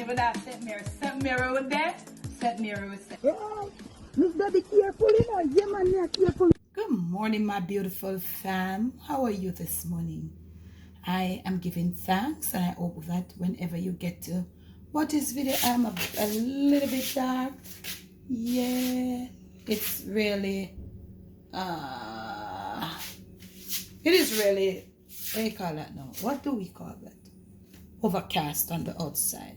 Whenever that St. Mary was there, St. Mary was there. Oh, Miss Daddy, careful, you know. Yeah, man, yeah, careful. Good morning, my beautiful fam. How are you this morning? I am giving thanks, and I hope that whenever you get to watch this video, I'm a little bit dark. Yeah, it's really, it is really, what do you call that now? What do we call that? Overcast on the outside.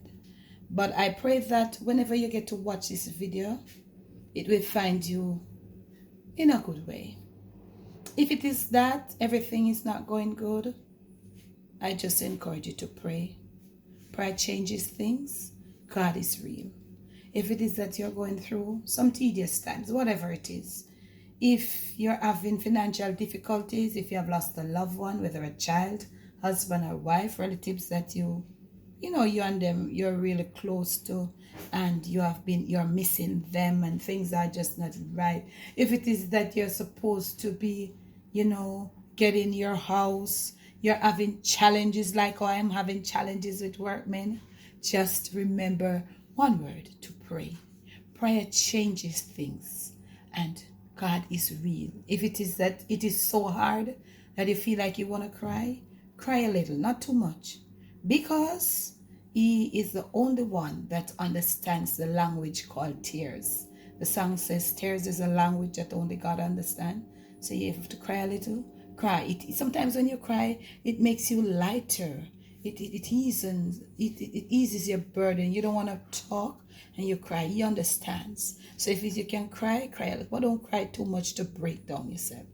But I pray that whenever you get to watch this video, it will find you in a good way. If it is that everything is not going good, I just encourage you to pray. Prayer changes things. God is real. If it is that you're going through some tedious times, whatever it is, if you're having financial difficulties, if you have lost a loved one, whether a child, husband or wife, relatives that you and them, you're really close to, and you're missing them and things are just not right. If it is that you're supposed to be, getting your house, you're having challenges like I'm having challenges with workmen, just remember one word: to pray. Prayer changes things, and God is real. If it is that it is so hard that you feel like you want to cry, cry a little, not too much, because He is the only one that understands the language called tears. The song says tears is a language that only God understands. So you have to cry a little. Cry. Sometimes when you cry, it makes you lighter. It eases your burden. You don't want to talk and you cry. He understands. So if you can cry, cry a little. But don't cry too much to break down yourself.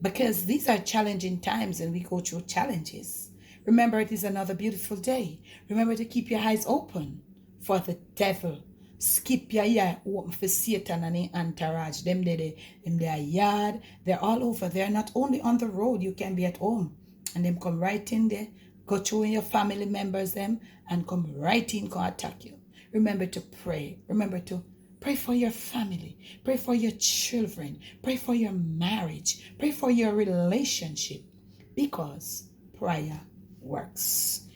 Because these are challenging times and we go through challenges. Remember, it is another beautiful day. Remember to keep your eyes open for the devil. Skip your eye open for Satan and his entourage. Them their yard. They're all over. They're not only on the road. You can be at home. And them come right in there. Go through your family members them. And come right in, come attack you. Remember to pray. Remember to pray for your family. Pray for your children. Pray for your marriage. Pray for your relationship. Because prayer works.